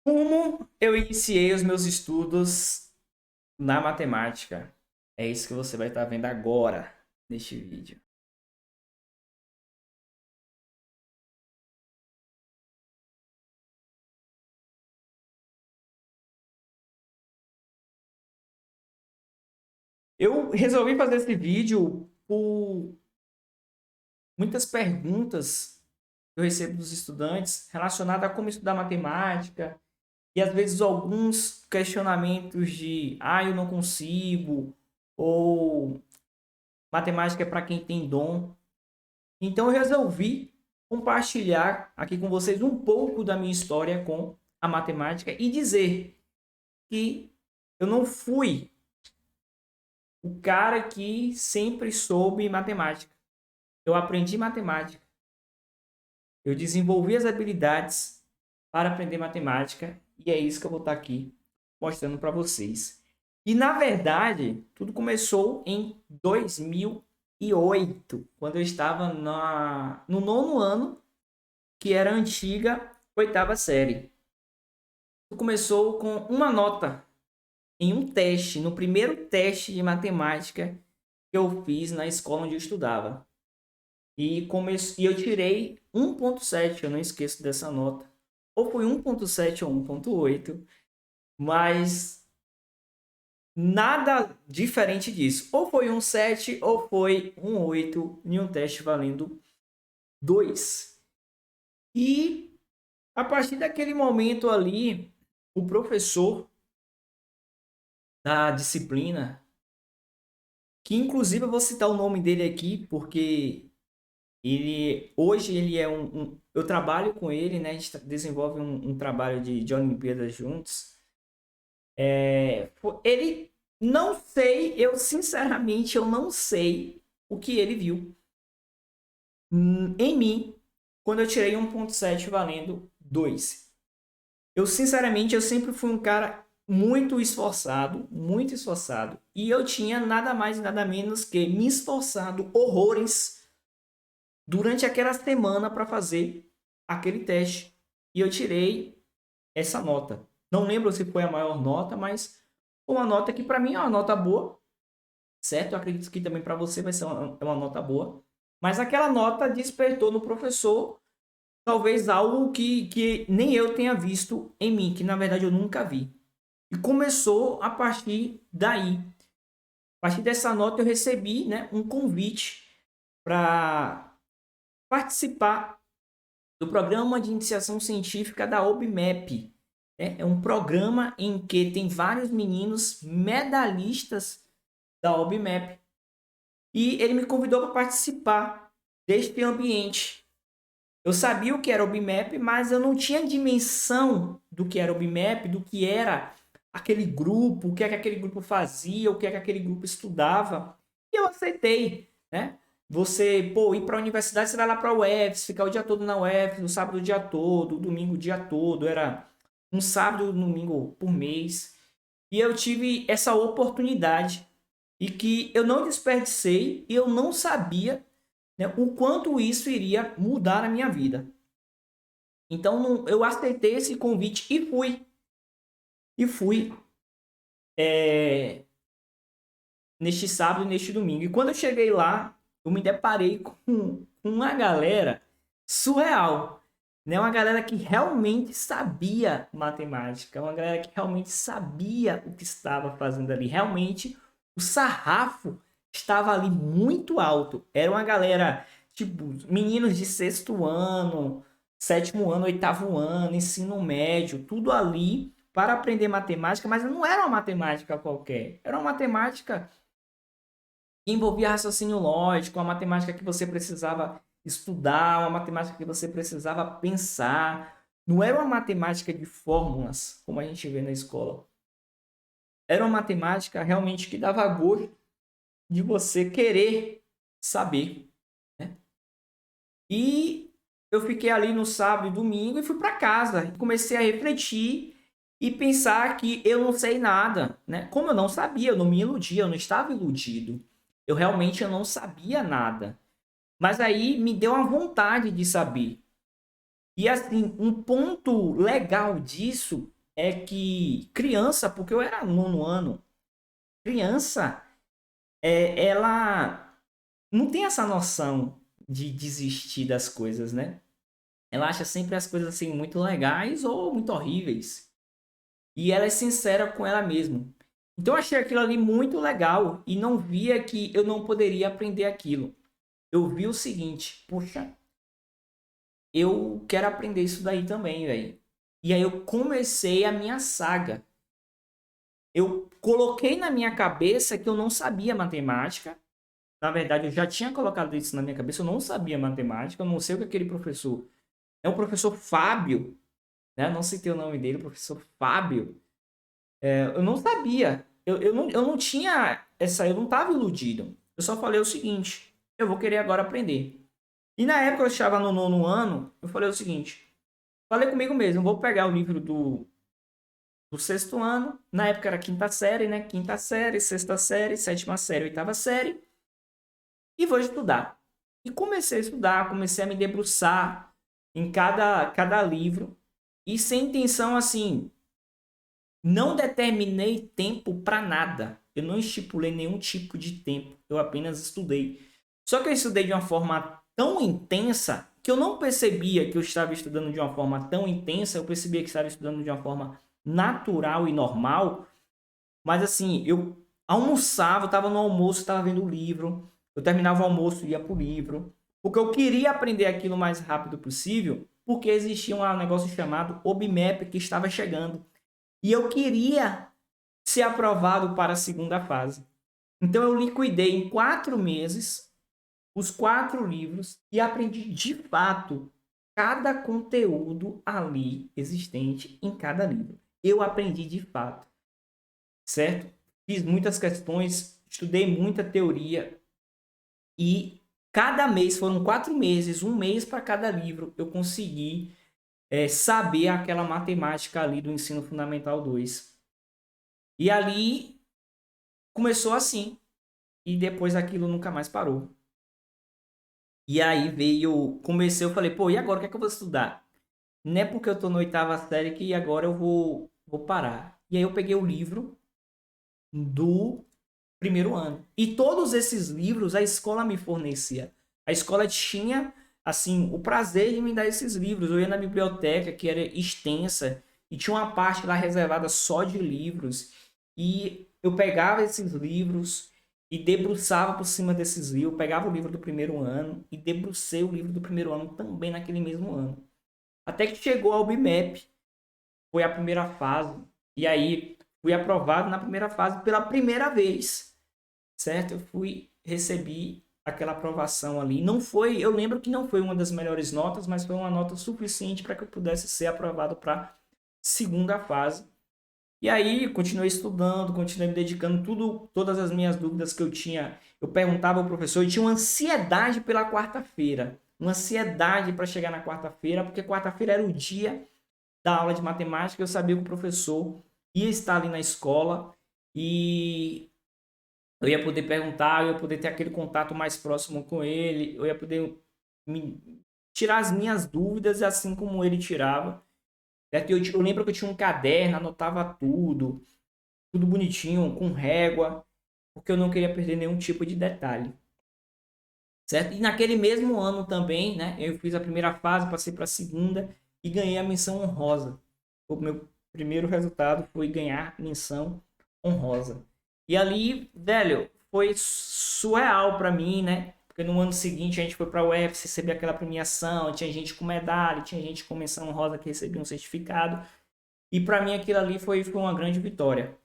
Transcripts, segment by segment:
Como eu iniciei os meus estudos na matemática? É isso que você vai estar vendo agora neste vídeo. Eu resolvi fazer esse vídeo por muitas perguntas que eu recebo dos estudantes relacionadas a como estudar matemática e às vezes alguns questionamentos de eu não consigo ou matemática é para quem tem dom. Então eu resolvi compartilhar aqui com vocês um pouco da minha história com a matemática e dizer que eu não fui o cara que sempre soube matemática. Eu aprendi matemática, eu desenvolvi as habilidades para aprender matemática e é isso que eu vou estar aqui mostrando para vocês. E na verdade, tudo começou em 2008, quando eu estava no nono ano, que era a antiga oitava série. Tudo começou com uma nota em um teste, no primeiro teste de matemática que eu fiz na escola onde eu estudava. E eu tirei 1,7, eu não esqueço dessa nota. Ou foi 1,7 ou 1,8, mas nada diferente disso. Ou foi um 7 ou foi um 8 em um teste valendo 2. E a partir daquele momento ali, o professor da disciplina, que inclusive eu vou citar o nome dele aqui, porque hoje ele é eu trabalho com ele, né? A gente desenvolve um trabalho de Olimpíadas juntos. Ele, não sei, eu sinceramente eu não sei o que ele viu em mim quando eu tirei 1,7 valendo 2. Eu sinceramente eu sempre fui um cara muito esforçado, e eu tinha nada mais e nada menos que me esforçado horrores durante aquela semana para fazer aquele teste. E eu tirei essa nota. Não lembro se foi a maior nota, mas foi uma nota que para mim é uma nota boa, certo? Eu acredito que também para você vai ser uma nota boa. Mas aquela nota despertou no professor talvez algo que nem eu tenha visto em mim, que na verdade eu nunca vi. E começou a partir daí. A partir dessa nota eu recebi, né, um convite para participar do programa de iniciação científica da OBMEP. Né? É um programa em que tem vários meninos medalhistas da OBMEP. E ele me convidou para participar deste ambiente. Eu sabia o que era o OBMEP, mas eu não tinha dimensão do que era o OBMEP, do que era aquele grupo, o que é que aquele grupo fazia, o que é que aquele grupo estudava. E eu aceitei, né? Você, ir para a universidade, você vai lá para a UFS, ficar o dia todo na UFS, no sábado o dia todo, domingo o dia todo, era um sábado, domingo por mês. E eu tive essa oportunidade e que eu não desperdicei e eu não sabia, né, o quanto isso iria mudar a minha vida. Então eu aceitei esse convite e fui. E fui neste sábado e neste domingo. E quando eu cheguei lá, eu me deparei com uma galera surreal. Né? Uma galera que realmente sabia matemática. Uma galera que realmente sabia o que estava fazendo ali. Realmente o sarrafo estava ali muito alto. Era uma galera, tipo, meninos de sexto ano, sétimo ano, oitavo ano, ensino médio, tudo ali para aprender matemática, mas não era uma matemática qualquer. Era uma matemática que envolvia raciocínio lógico, uma matemática que você precisava estudar, uma matemática que você precisava pensar. Não era uma matemática de fórmulas, como a gente vê na escola. Era uma matemática realmente que dava gosto de você querer saber. Né? E eu fiquei ali no sábado e domingo e fui para casa. E comecei a refletir e pensar que eu não sei nada. Né? Como eu não sabia, eu não me iludia, eu não estava iludido. Eu não sabia nada. Mas aí me deu uma vontade de saber. E assim, um ponto legal disso é que criança, porque eu era nono ano, criança, ela não tem essa noção de desistir das coisas, né? Ela acha sempre as coisas assim muito legais ou muito horríveis. E ela é sincera com ela mesma. Então eu achei aquilo ali muito legal e não via que eu não poderia aprender aquilo. Eu vi o seguinte, puxa, eu quero aprender isso daí também, velho. E aí eu comecei a minha saga. Eu coloquei na minha cabeça que eu não sabia matemática. Na verdade, eu já tinha colocado isso na minha cabeça, eu não sabia matemática, eu não sei o que aquele professor. É o professor Fábio, né? Eu não citei o nome dele, o professor Fábio. Eu não sabia. Eu não tinha essa. Eu não estava iludido. Eu só falei o seguinte: eu vou querer agora aprender. E na época eu estava no nono ano, eu falei o seguinte: falei comigo mesmo, vou pegar o livro do sexto ano. Na época era quinta série, né? Quinta série, sexta série, sétima série, oitava série. E vou estudar. E comecei a estudar, comecei a me debruçar em cada livro. E sem intenção assim, não determinei tempo para nada. Eu não estipulei nenhum tipo de tempo. Eu apenas estudei. Só que eu estudei de uma forma tão intensa que eu não percebia que eu estava estudando de uma forma tão intensa. Eu percebia que estava estudando de uma forma natural e normal. Mas assim, eu almoçava, eu estava no almoço, estava vendo o livro. Eu terminava o almoço e ia para o livro. Porque eu queria aprender aquilo o mais rápido possível. Porque existia um negócio chamado OBMAP que estava chegando. E eu queria ser aprovado para a segunda fase. Então eu liquidei em 4 meses os 4 livros e aprendi de fato cada conteúdo ali existente em cada livro. Eu aprendi de fato, certo? Fiz muitas questões, estudei muita teoria e cada mês, foram 4 meses, um mês para cada livro, eu consegui saber aquela matemática ali do ensino fundamental 2. E ali começou assim. E depois aquilo nunca mais parou. E aí comecei, eu falei, pô, e agora o que é que eu vou estudar? Não é porque eu tô na oitava série que agora eu vou parar. E aí eu peguei o livro do primeiro ano. E todos esses livros a escola me fornecia. A escola tinha, assim, o prazer de me dar esses livros. Eu ia na biblioteca, que era extensa, e tinha uma parte lá reservada só de livros. E eu pegava esses livros e debruçava por cima desses livros. Eu pegava o livro do primeiro ano e debrucei o livro do primeiro ano também naquele mesmo ano. Até que chegou ao BMAP, foi a primeira fase. E aí fui aprovado na primeira fase pela primeira vez, certo? Recebi aquela aprovação ali. Não foi, eu lembro que não foi uma das melhores notas, mas foi uma nota suficiente para que eu pudesse ser aprovado para segunda fase. E aí, continuei estudando, continuei me dedicando, todas as minhas dúvidas que eu tinha, eu perguntava ao professor, e tinha uma ansiedade pela quarta-feira, uma ansiedade para chegar na quarta-feira, porque quarta-feira era o dia da aula de matemática, eu sabia que o professor ia estar ali na escola e eu ia poder perguntar, eu ia poder ter aquele contato mais próximo com ele, eu ia poder tirar as minhas dúvidas assim como ele tirava. Certo? Eu lembro que eu tinha um caderno, anotava tudo bonitinho, com régua, porque eu não queria perder nenhum tipo de detalhe. Certo? E naquele mesmo ano também, né, eu fiz a primeira fase, passei para a segunda e ganhei a menção honrosa. O meu primeiro resultado foi ganhar menção honrosa. E ali, velho, foi surreal para mim, né? Porque no ano seguinte a gente foi para a UF receber aquela premiação, tinha gente com medalha, tinha gente com menção honrosa que recebia um certificado. E para mim aquilo ali foi uma grande vitória.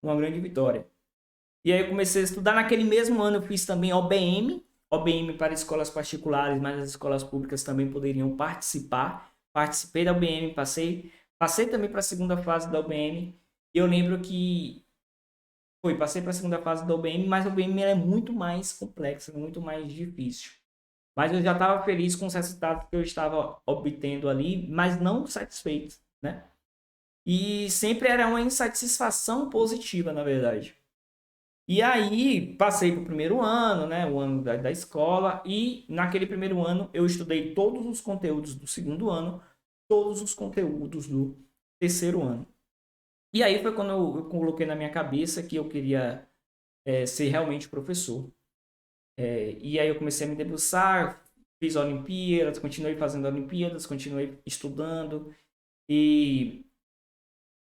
Uma grande vitória. E aí eu comecei a estudar. Naquele mesmo ano eu fiz também OBM. OBM para escolas particulares, mas as escolas públicas também poderiam participar. Participei da OBM, passei também para a segunda fase da OBM. E eu lembro que passei para a segunda fase da OBM, mas a OBM é muito mais complexa, muito mais difícil. Mas eu já estava feliz com os resultados que eu estava obtendo ali, mas não satisfeito, né? E sempre era uma insatisfação positiva, na verdade. E aí, passei para o primeiro ano, né? O ano da escola. E naquele primeiro ano, eu estudei todos os conteúdos do segundo ano, todos os conteúdos do terceiro ano. E aí foi quando eu coloquei na minha cabeça que eu queria ser realmente professor. E aí eu comecei a me debruçar, fiz Olimpíadas, continuei fazendo Olimpíadas, continuei estudando. E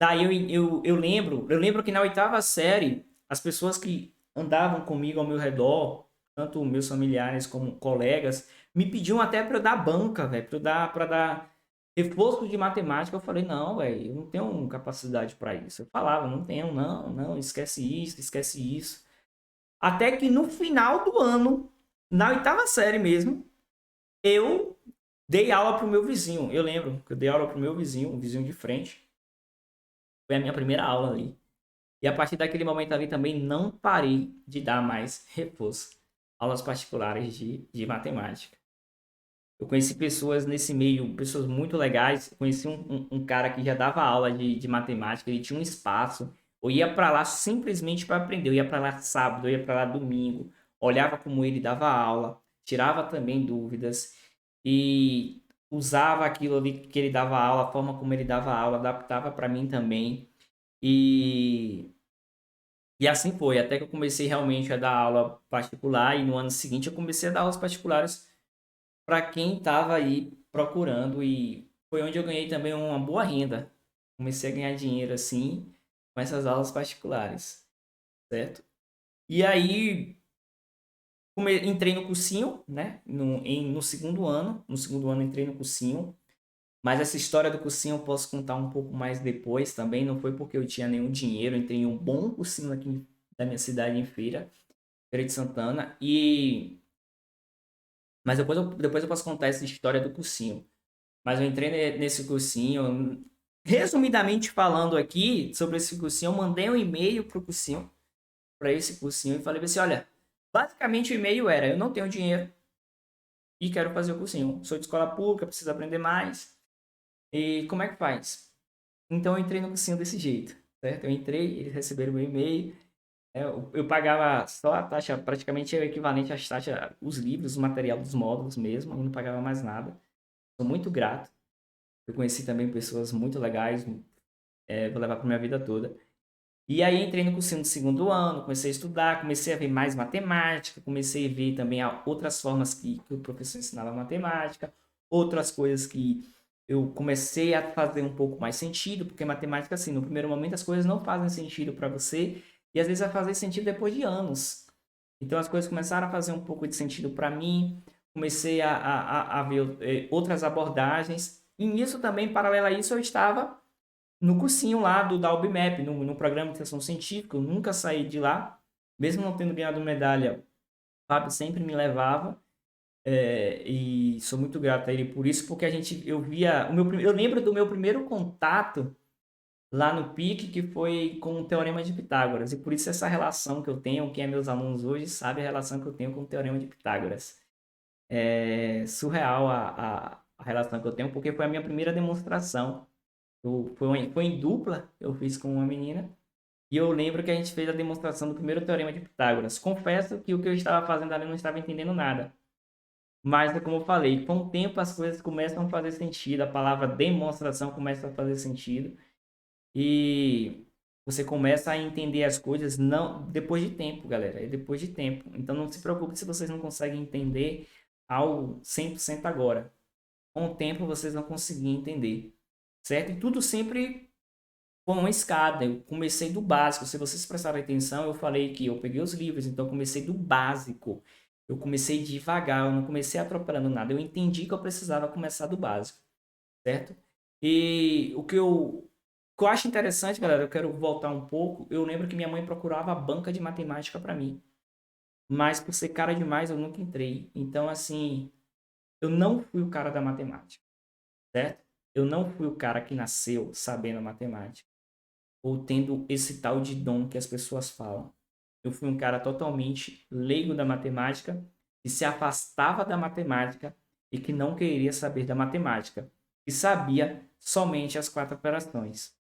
daí eu lembro que na oitava série, as pessoas que andavam comigo ao meu redor, tanto meus familiares como colegas, me pediam até para eu dar banca, velho, para dar reforço de matemática. Eu falei, não, velho, eu não tenho capacidade para isso. Eu falava, não tenho, não, não, esquece isso, esquece isso. Até que no final do ano, na oitava série mesmo, eu dei aula pro meu vizinho. Eu lembro que eu dei aula pro meu vizinho, um vizinho de frente. Foi a minha primeira aula ali. E a partir daquele momento ali também não parei de dar mais reforço. Aulas particulares de matemática. Eu conheci pessoas nesse meio, pessoas muito legais. Conheci um cara que já dava aula de matemática, ele tinha um espaço. Eu ia para lá simplesmente para aprender. Eu ia para lá sábado, eu ia para lá domingo. Olhava como ele dava aula, tirava também dúvidas e usava aquilo ali que ele dava aula, a forma como ele dava aula, adaptava para mim também. E e assim foi, até que eu comecei realmente a dar aula particular e no ano seguinte eu comecei a dar aulas particulares para quem estava aí procurando e foi onde eu ganhei também uma boa renda. Comecei a ganhar dinheiro assim com essas aulas particulares, certo? E aí entrei no cursinho, né? No segundo ano, entrei no cursinho, mas essa história do cursinho eu posso contar um pouco mais depois também. Não foi porque eu tinha nenhum dinheiro, eu entrei em um bom cursinho aqui da minha cidade em Feira de Santana. Mas depois eu posso contar essa história do cursinho. Mas eu entrei nesse cursinho. Resumidamente falando aqui sobre esse cursinho, eu mandei um e-mail pro cursinho, para esse cursinho, e falei assim: olha, basicamente o e-mail era: eu não tenho dinheiro e quero fazer o cursinho. Sou de escola pública, preciso aprender mais. E como é que faz? Então eu entrei no cursinho desse jeito, certo? Eu entrei, eles receberam meu e-mail. Eu pagava só a taxa, praticamente é o equivalente às taxas, os livros, o material dos módulos mesmo, eu não pagava mais nada. Sou muito grato. Eu conheci também pessoas muito legais, vou levar para minha vida toda. E aí entrei no cursinho do segundo ano, comecei a estudar, comecei a ver mais matemática, comecei a ver também outras formas que o professor ensinava matemática, outras coisas que eu comecei a fazer um pouco mais sentido, porque matemática, assim, no primeiro momento as coisas não fazem sentido para você, e às vezes vai fazer sentido depois de anos. Então as coisas começaram a fazer um pouco de sentido para mim, comecei a ver outras abordagens, e nisso também, paralelo a isso, eu estava no cursinho lá da UBMAP, no programa de iniciação científica. Eu nunca saí de lá, mesmo não tendo ganhado medalha. O Fábio sempre me levava, e sou muito grato a ele por isso, porque eu via, eu lembro do meu primeiro contato lá no PIC, que foi com o Teorema de Pitágoras, e por isso essa relação que eu tenho, quem é meus alunos hoje sabe a relação que eu tenho com o Teorema de Pitágoras. É surreal a relação que eu tenho, porque foi a minha primeira demonstração. Foi em dupla, eu fiz com uma menina. E eu lembro que a gente fez a demonstração do primeiro teorema de Pitágoras. Confesso que o que eu estava fazendo ali eu não estava entendendo nada. Mas, como eu falei, com o tempo as coisas começam a fazer sentido. A palavra demonstração começa a fazer sentido. E você começa a entender as coisas não depois de tempo, galera. É depois de tempo. Então não se preocupe se vocês não conseguem entender algo 100% agora. Com o tempo vocês vão conseguir entender, certo? E tudo sempre com uma escada. Eu comecei do básico. Se vocês prestarem atenção, eu falei que eu peguei os livros, então eu comecei do básico. Eu comecei devagar, eu não comecei atropelando nada. Eu entendi que eu precisava começar do básico, certo? E o que eu acho interessante, galera, eu quero voltar um pouco. Eu lembro que minha mãe procurava a banca de matemática para mim, mas por ser cara demais, eu nunca entrei. Então, assim, eu não fui o cara da matemática, certo? Eu não fui o cara que nasceu sabendo matemática ou tendo esse tal de dom que as pessoas falam. Eu fui um cara totalmente leigo da matemática, que se afastava da matemática e que não queria saber da matemática, e sabia somente as quatro operações.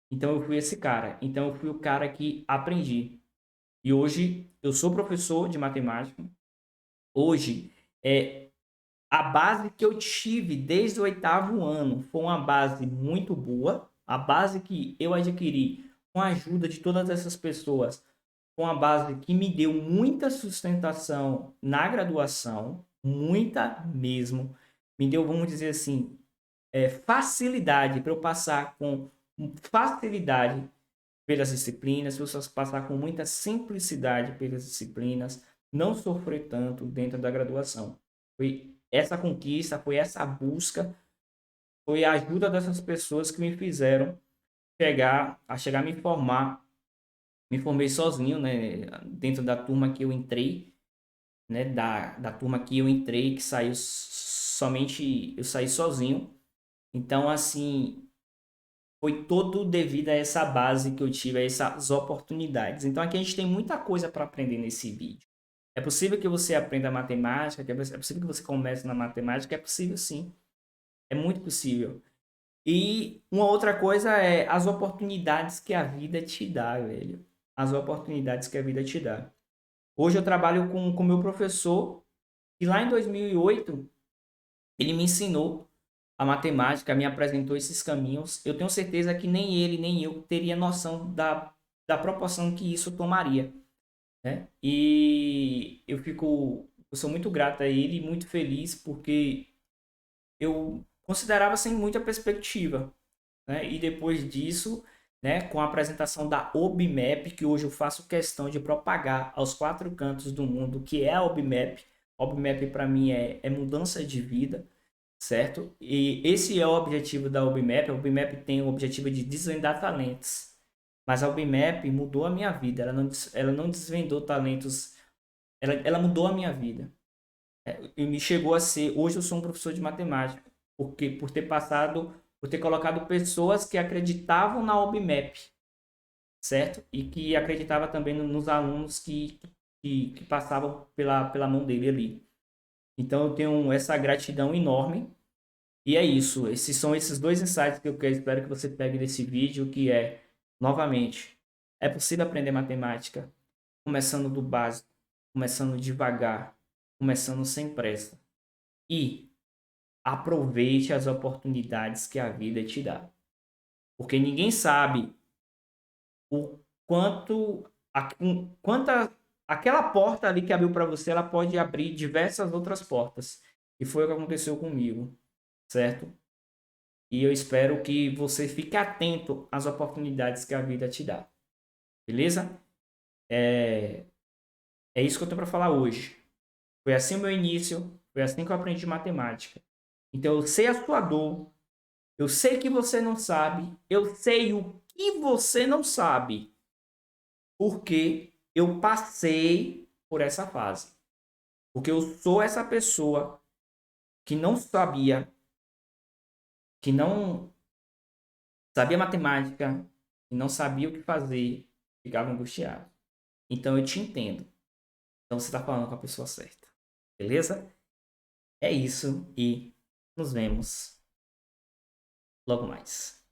Então eu fui esse cara. Então eu fui o cara que aprendi. E hoje eu sou professor de matemática. Hoje a base que eu tive desde o oitavo ano foi uma base muito boa, A base que eu adquiri com a ajuda de todas essas pessoas, com a base que me deu muita sustentação na graduação, muita mesmo, me deu, vamos dizer assim, facilidade para eu passar com facilidade pelas disciplinas, para eu passar com muita simplicidade pelas disciplinas, não sofrer tanto dentro da graduação. Foi essa conquista, foi essa busca, foi a ajuda dessas pessoas que me fizeram chegar a me formar. Me formei sozinho, né, dentro da turma que eu entrei, né, da turma que eu entrei, que saiu somente, eu saí sozinho. Então, assim, foi todo devido a essa base que eu tive, a essas oportunidades. Então, aqui a gente tem muita coisa para aprender nesse vídeo. É possível que você aprenda matemática, é possível que você comece na matemática, é possível sim, é muito possível. E uma outra coisa é as oportunidades que a vida te dá, velho. As oportunidades que a vida te dá. Hoje eu trabalho com o meu professor, e lá em 2008 ele me ensinou a matemática, me apresentou esses caminhos. Eu tenho certeza que nem ele, nem eu teria noção da proporção que isso tomaria, né? E eu sou muito grato a ele, muito feliz, porque eu considerava sem muita perspectiva, né? E depois disso, né, com a apresentação da OBMAP, que hoje eu faço questão de propagar aos quatro cantos do mundo, que é a OBMAP. A OBMAP para mim é mudança de vida, certo? E esse é o objetivo da OBMAP. A OBMAP tem o objetivo de desvendar talentos, mas a OBMAP mudou a minha vida. Ela não desvendou talentos, ela mudou a minha vida. E me chegou a ser, hoje eu sou um professor de matemática, porque por ter colocado pessoas que acreditavam na OBMAP, certo? E que acreditava também nos alunos que passavam pela mão dele ali. Então eu tenho essa gratidão enorme. E é isso. Esses são esses dois insights que eu espero que você pegue desse vídeo, que é, novamente, é possível aprender matemática começando do básico, começando devagar, começando sem pressa. E aproveite as oportunidades que a vida te dá. Porque ninguém sabe o quanta aquela porta ali que abriu para você, ela pode abrir diversas outras portas. E foi o que aconteceu comigo, certo? E eu espero que você fique atento às oportunidades que a vida te dá. Beleza? É isso que eu tenho para falar hoje. Foi assim o meu início, foi assim que eu aprendi matemática. Então eu sei a sua dor, eu sei que você não sabe, eu sei o que você não sabe, porque eu passei por essa fase. Porque eu sou essa pessoa que não sabia, que não sabia matemática, que não sabia o que fazer, ficava angustiado. Então eu te entendo. Então você está falando com a pessoa certa. Beleza? É isso e nos vemos logo mais.